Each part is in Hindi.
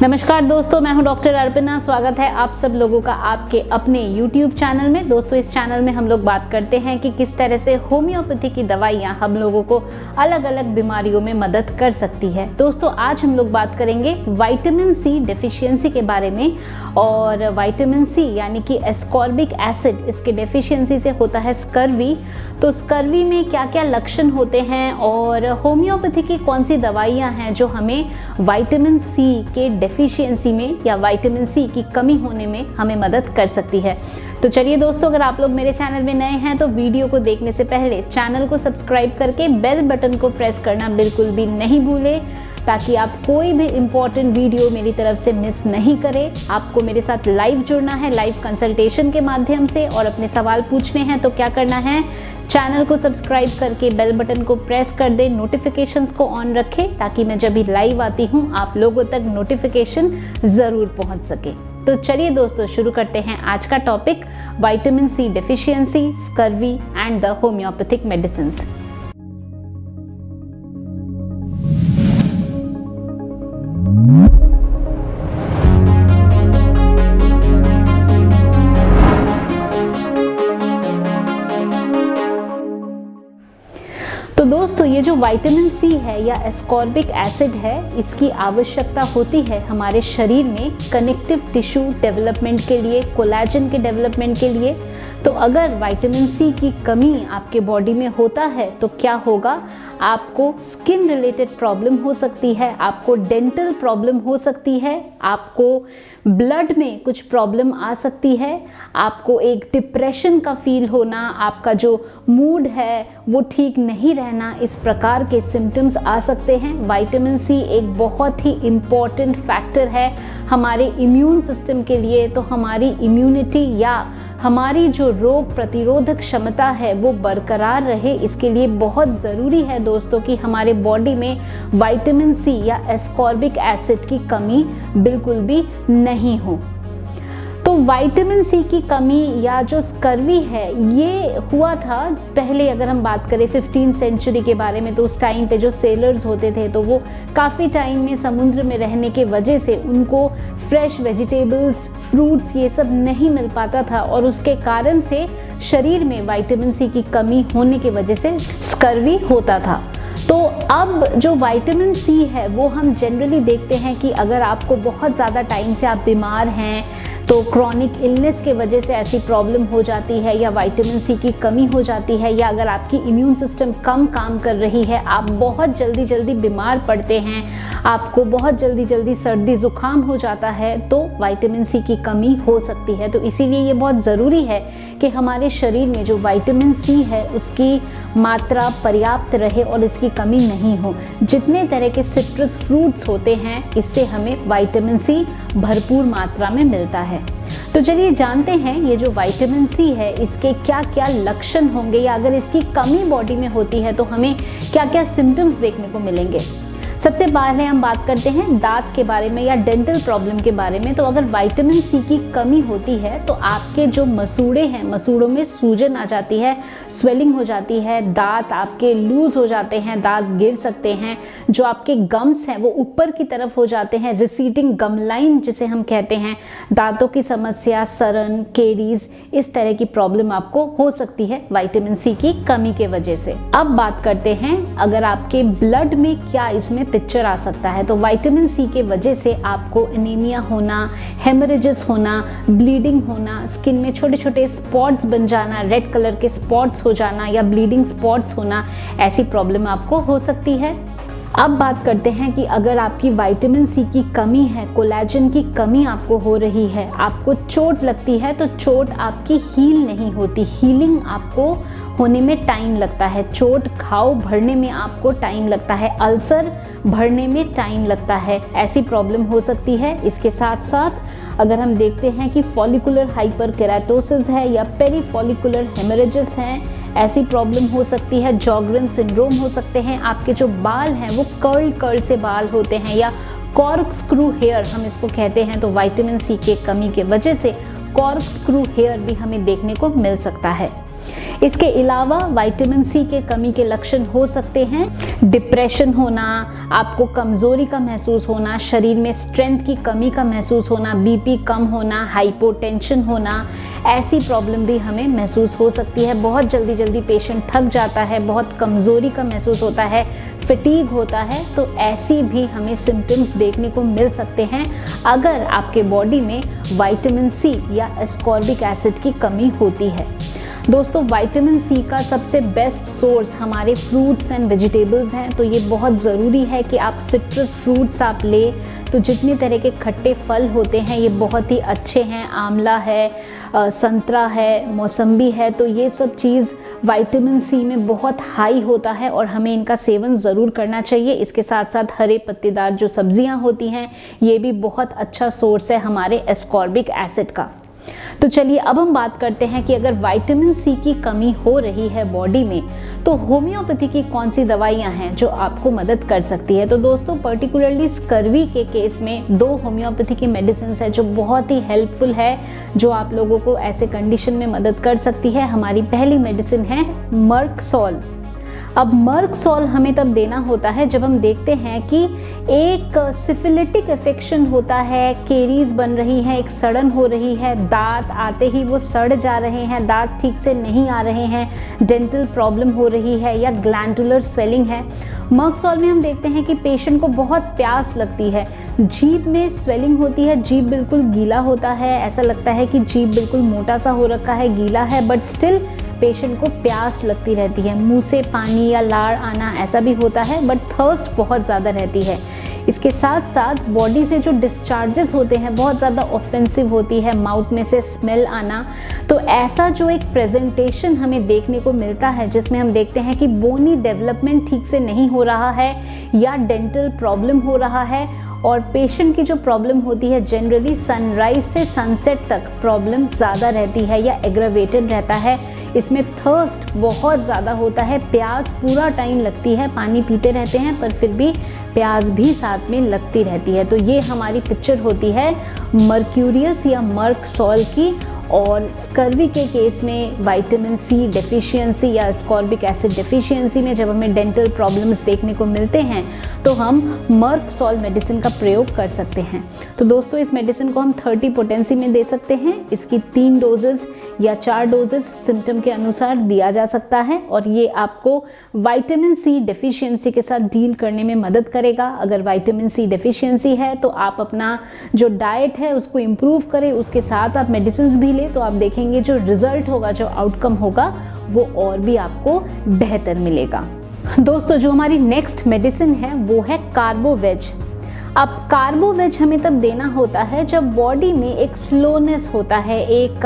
नमस्कार दोस्तों, मैं हूं डॉक्टर अर्पणा। स्वागत है आप सब लोगों का आपके अपने YouTube चैनल में। दोस्तों, इस चैनल में हम लोग बात करते हैं कि किस तरह से होम्योपैथी की दवाइयां हम लोगों को अलग अलग बीमारियों में मदद कर सकती है। दोस्तों, आज हम लोग बात करेंगे विटामिन सी डेफिशिएंसी के बारे में। और विटामिन सी यानी कि एस्कॉर्बिक एसिड, इसके डेफिशिएंसी से होता है स्कर्वी। तो स्कर्वी में क्या क्या लक्षण होते हैं और होम्योपैथी की कौन सी दवाइयाँ हैं जो हमें विटामिन सी के डेफिशिएंसी में या विटामिन सी की कमी होने में हमें मदद कर सकती है। तो चलिए दोस्तों, अगर आप लोग मेरे चैनल में नए हैं तो वीडियो को देखने से पहले चैनल को सब्सक्राइब करके बेल बटन को प्रेस करना बिल्कुल भी नहीं भूलें, ताकि आप कोई भी इम्पॉर्टेंट वीडियो मेरी तरफ से मिस नहीं करें। आपको मेरे साथ लाइव जुड़ना है, लाइव कंसल्टेशन के माध्यम से, और अपने सवाल पूछने हैं तो क्या करना है, चैनल को सब्सक्राइब करके बेल बटन को प्रेस कर दें, नोटिफिकेशंस को ऑन रखें, ताकि मैं जब भी लाइव आती हूँ आप लोगों तक नोटिफिकेशन ज़रूर पहुँच सके। तो चलिए दोस्तों, शुरू करते हैं आज का topic, vitamin C deficiency, scurvy and the homeopathic medicines. तो दोस्तों, ये जो विटामिन सी है या एस्कॉर्बिक एसिड है, इसकी आवश्यकता होती है हमारे शरीर में कनेक्टिव टिश्यू डेवलपमेंट के लिए, कोलेजन के डेवलपमेंट के लिए। तो अगर विटामिन सी की कमी आपके बॉडी में होता है तो क्या होगा, आपको स्किन रिलेटेड प्रॉब्लम हो सकती है, आपको डेंटल प्रॉब्लम हो सकती है, आपको ब्लड में कुछ प्रॉब्लम आ सकती है, आपको एक डिप्रेशन का फील होना, आपका जो मूड है वो ठीक नहीं रहना, इस प्रकार के सिम्टम्स आ सकते हैं। विटामिन सी एक बहुत ही इम्पॉर्टेंट फैक्टर है हमारे इम्यून सिस्टम के लिए। तो हमारी इम्यूनिटी या हमारी जो रोग प्रतिरोधक क्षमता है वो बरकरार रहे, इसके लिए बहुत ज़रूरी है दोस्तों कि हमारे बॉडी में विटामिन सी या एस्कॉर्बिक एसिड की कमी बिल्कुल भी नहीं हो। तो विटामिन सी की कमी या जो स्कर्वी है, ये हुआ था पहले। अगर हम बात करें 15वीं सेंचुरी के बारे में, तो उस टाइम पे जो सेलर्स होते थे तो वो काफ़ी टाइम में समुद्र में रहने के वजह से उनको फ्रेश वेजिटेबल्स, फ्रूट्स ये सब नहीं मिल पाता था, और उसके कारण से शरीर में विटामिन सी की कमी होने की वजह से स्कर्वी होता था। तो अब जो विटामिन सी है वो हम जनरली देखते हैं कि अगर आपको बहुत ज़्यादा टाइम से आप बीमार हैं, तो क्रॉनिक इलनेस के वजह से ऐसी प्रॉब्लम हो जाती है, या विटामिन सी की कमी हो जाती है, या अगर आपकी इम्यून सिस्टम कम काम कर रही है, आप बहुत जल्दी बीमार पड़ते हैं, आपको बहुत जल्दी सर्दी ज़ुकाम हो जाता है, तो विटामिन सी की कमी हो सकती है। तो इसीलिए ये बहुत ज़रूरी है कि हमारे शरीर में जो विटामिन सी है उसकी मात्रा पर्याप्त रहे और इसकी कमी नहीं हो। जितने तरह के सिट्रस फ्रूट्स होते हैं, इससे हमें विटामिन सी भरपूर मात्रा में मिलता है। तो चलिए जानते हैं ये जो विटामिन सी है इसके क्या क्या लक्षण होंगे, या अगर इसकी कमी बॉडी में होती है तो हमें क्या क्या सिम्टम्स देखने को मिलेंगे। सबसे पहले हम बात करते हैं दांत के बारे में या डेंटल प्रॉब्लम के बारे में। तो अगर विटामिन सी की कमी होती है तो आपके जो मसूड़े हैं, मसूड़ों में सूजन आ जाती है, स्वेलिंग हो जाती है, दांत आपके लूज हो जाते हैं, दांत गिर सकते हैं, जो आपके गम्स हैं वो ऊपर की तरफ हो जाते हैं, रिसीडिंग गम लाइन जिसे हम कहते हैं, दांतों की समस्या, सरन, केरीज, इस तरह की प्रॉब्लम आपको हो सकती है विटामिन सी की कमी के वजह से। अब बात करते हैं अगर आपके ब्लड में क्या इसमें पिक्चर आ सकता है। तो विटामिन सी के वजह से आपको एनीमिया होना, हेमरेजेस होना, ब्लीडिंग होना, स्किन में छोटे छोटे स्पॉट्स बन जाना, रेड कलर के स्पॉट्स हो जाना या ब्लीडिंग स्पॉट्स होना, ऐसी प्रॉब्लम आपको हो सकती है। अब बात करते हैं कि अगर आपकी विटामिन सी की कमी है, कोलेजन की कमी आपको हो रही है, आपको चोट लगती है, तो चोट आपकी हील नहीं होती, हीलिंग आपको होने में टाइम लगता है, चोट घाव भरने में आपको टाइम लगता है, अल्सर भरने में टाइम लगता है, ऐसी प्रॉब्लम हो सकती है। इसके साथ साथ अगर हम देखते हैं कि फॉलिकुलर हाइपरकेराटोसिस है या पेरीफॉलिकुलर हेमरेजेस हैं, ऐसी प्रॉब्लम हो सकती है। जॉगरेन सिंड्रोम हो सकते हैं, आपके जो बाल हैं वो कर्ल से बाल होते हैं, या कॉर्क स्क्रू हेयर हम इसको कहते हैं। तो विटामिन सी के कमी के वजह से कॉर्क स्क्रू हेयर भी हमें देखने को मिल सकता है। इसके अलावा विटामिन सी के कमी के लक्षण हो सकते हैं डिप्रेशन होना, आपको कमजोरी का महसूस होना, शरीर में स्ट्रेंथ की कमी का महसूस होना, बीपी कम होना, हाइपोटेंशन होना, ऐसी प्रॉब्लम भी हमें महसूस हो सकती है। बहुत जल्दी पेशेंट थक जाता है, बहुत कमजोरी का महसूस होता है, फटीग होता है, तो ऐसी भी हमें सिम्टम्स देखने को मिल सकते हैं अगर आपके बॉडी में विटामिन सी या एस्कॉर्बिक एसिड की कमी होती है। दोस्तों, विटामिन सी का सबसे बेस्ट सोर्स हमारे फ्रूट्स एंड वेजिटेबल्स हैं, तो ये बहुत ज़रूरी है कि आप सिट्रस फ्रूट्स आप लें। तो जितने तरह के खट्टे फल होते हैं ये बहुत ही अच्छे हैं, आंवला है, संतरा है, मौसम्बी है, तो ये सब चीज़ विटामिन सी में बहुत हाई होता है और हमें इनका सेवन ज़रूर करना चाहिए। इसके साथ साथ हरे पत्तेदार जो सब्जियां होती हैं ये भी बहुत अच्छा सोर्स है हमारे एस्कॉर्बिक एसिड का। तो चलिए अब हम बात करते हैं कि अगर विटामिन सी की कमी हो रही है बॉडी में तो होम्योपैथी की कौन सी दवाइयां हैं जो आपको मदद कर सकती है। तो दोस्तों, पर्टिकुलरली स्कर्वी के केस में 2 होम्योपैथी की मेडिसिन है जो बहुत ही हेल्पफुल है, जो आप लोगों को ऐसे कंडीशन में मदद कर सकती है। हमारी पहली मेडिसिन है मर्कसॉल। अब मर्कसॉल हमें तब देना होता है जब हम देखते हैं कि एक सिफिलिटिक इन्फेक्शन होता है, केरीज बन रही है, एक सड़न हो रही है, दांत आते ही वो सड़ जा रहे हैं, दांत ठीक से नहीं आ रहे हैं, डेंटल प्रॉब्लम हो रही है या ग्लैंडुलर स्वेलिंग है। मर्कसॉल में हम देखते हैं कि पेशेंट को बहुत प्यास लगती है, जीभ में स्वेलिंग होती है, जीभ बिल्कुल गीला होता है, ऐसा लगता है कि जीभ बिल्कुल मोटा सा हो रखा है, गीला है, बट स्टिल पेशेंट को प्यास लगती रहती है, मुंह से पानी या लार आना ऐसा भी होता है, बट थर्स्ट बहुत ज़्यादा रहती है। इसके साथ साथ बॉडी से जो डिस्चार्जेस होते हैं बहुत ज़्यादा ऑफेंसिव होती है, माउथ में से स्मेल आना। तो ऐसा जो एक प्रेजेंटेशन हमें देखने को मिलता है जिसमें हम देखते हैं कि बोनी डेवलपमेंट ठीक से नहीं हो रहा है या डेंटल प्रॉब्लम हो रहा है, और पेशेंट की जो प्रॉब्लम होती है जनरली सनराइज से सनसेट तक प्रॉब्लम ज़्यादा रहती है या एग्रावेटेड रहता है। इसमें थर्स्ट बहुत ज़्यादा होता है, प्यास पूरा टाइम लगती है, पानी पीते रहते हैं पर फिर भी प्यास भी साथ में लगती रहती है। तो ये हमारी पिक्चर होती है मर्क्यूरियस या मर्कसॉल की। और स्कर्वी के केस में विटामिन सी डेफिशिएंसी या एस्कॉर्बिक एसिड डेफिशिएंसी में जब हमें डेंटल प्रॉब्लम्स देखने को मिलते हैं तो हम मर्कसॉल मेडिसिन का प्रयोग कर सकते हैं। तो दोस्तों, इस मेडिसिन को हम 30 पोटेंसी में दे सकते हैं। इसकी 3 डोजेस या 4 डोजेस सिम्टम के अनुसार दिया जा सकता है और ये आपको विटामिन सी डेफिशिएंसी के साथ डील करने में मदद करेगा। अगर विटामिन सी डेफिशिएंसी है तो आप अपना जो डाइट है उसको इम्प्रूव करें, उसके साथ आप मेडिसिन भी ले, तो आप देखेंगे जो रिजल्ट होगा, जो आउटकम होगा वो और भी आपको बेहतर मिलेगा। दोस्तों, जो हमारी नेक्स्ट मेडिसिन है वो है कार्बोवेज। अब कार्बोवेज हमें तब देना होता है जब बॉडी में एक स्लोनेस होता है, एक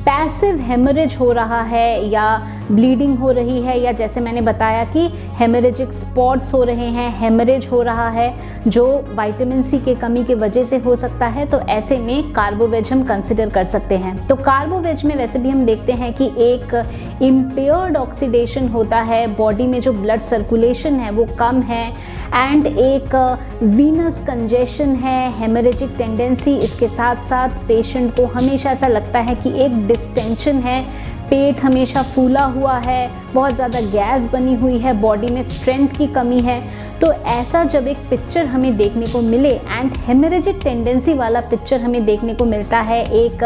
पैसिव हेमरेज हो रहा है या ब्लीडिंग हो रही है, या जैसे मैंने बताया कि हेमरेजिक स्पॉट्स हो रहे हैं, हेमरेज हो रहा है जो विटामिन सी के कमी की वजह से हो सकता है। तो ऐसे में कार्बोवेज हम कंसिडर कर सकते हैं। तो कार्बोवेज में वैसे भी हम देखते हैं कि एक इम्पेयर्ड ऑक्सीडेशन होता है, बॉडी में जो ब्लड सर्कुलेशन है वो कम है, एंड एक वीनस कंजेशन है, हेमरेजिक टेंडेंसी। इसके साथ साथ पेशेंट को हमेशा ऐसा लगता है कि एक डिस्टेंशन है, पेट हमेशा फूला हुआ है, बहुत ज़्यादा गैस बनी हुई है, बॉडी में स्ट्रेंथ की कमी है। तो ऐसा जब एक पिक्चर हमें देखने को मिले एंड हेमरेजिक टेंडेंसी वाला पिक्चर हमें देखने को मिलता है, एक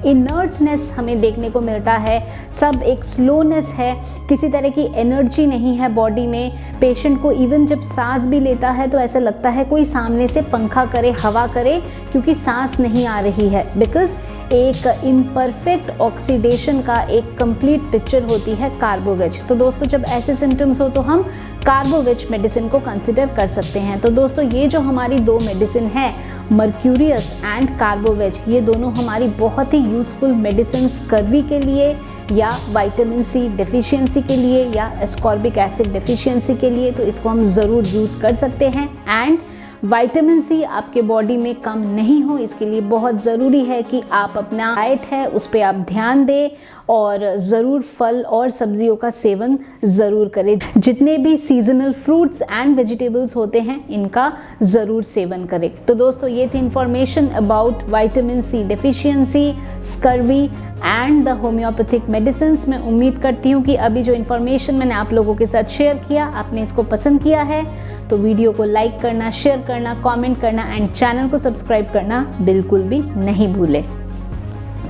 इनर्टनेस हमें देखने को मिलता है, सब एक स्लोनेस है, किसी तरह की एनर्जी नहीं है बॉडी में, पेशेंट को इवन जब सांस भी लेता है तो ऐसा लगता है कोई सामने से पंखा करे, हवा करे, क्योंकि सांस नहीं आ रही है, बिकॉज एक इम्परफेक्ट ऑक्सीडेशन का एक कंप्लीट पिक्चर होती है कार्बोवेज। तो दोस्तों, जब ऐसे सिम्टम्स हो तो हम कार्बोवेज मेडिसिन को कंसिडर कर सकते हैं। तो दोस्तों, ये जो हमारी 2 मेडिसिन है, मर्क्यूरियस एंड कार्बोवेज, ये दोनों हमारी बहुत ही यूजफुल मेडिसिन स्कर्वी के लिए या विटामिन सी डेफिशिएंसी के लिए या एस्कॉर्बिक एसिड डेफिशिएंसी के लिए, तो इसको हम ज़रूर यूज़ कर सकते हैं। एंड विटामिन सी आपके बॉडी में कम नहीं हो, इसके लिए बहुत ज़रूरी है कि आप अपना डाइट है उस पर आप ध्यान दें और ज़रूर फल और सब्जियों का सेवन ज़रूर करें। जितने भी सीजनल फ्रूट्स एंड वेजिटेबल्स होते हैं इनका ज़रूर सेवन करें। तो दोस्तों, ये थी information about vitamin C deficiency, scurvy and the homeopathic medicine. मैं उम्मीद करती हूँ कि अभी जो इन्फॉर्मेशन मैंने आप लोगों के साथ शेयर किया, आपने इसको पसंद किया है तो वीडियो को लाइक करना, शेयर करना, कमेंट करना एंड चैनल को सब्सक्राइब करना बिल्कुल भी नहीं भूलें।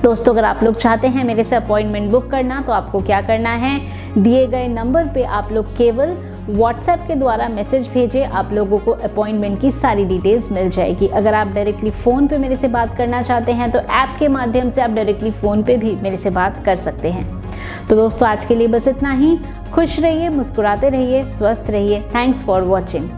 दोस्तों, अगर आप लोग चाहते हैं मेरे से अपॉइंटमेंट बुक करना तो आपको क्या करना है, दिए गए नंबर पे आप लोग केवल व्हाट्सएप के द्वारा मैसेज भेजें, आप लोगों को अपॉइंटमेंट की सारी डिटेल्स मिल जाएगी। अगर आप डायरेक्टली फ़ोन पे मेरे से बात करना चाहते हैं तो ऐप के माध्यम से आप डायरेक्टली फ़ोन पे भी मेरे से बात कर सकते हैं। तो दोस्तों, आज के लिए बस इतना ही। खुश रहिए, मुस्कुराते रहिए, स्वस्थ रहिए। Thanks for watching.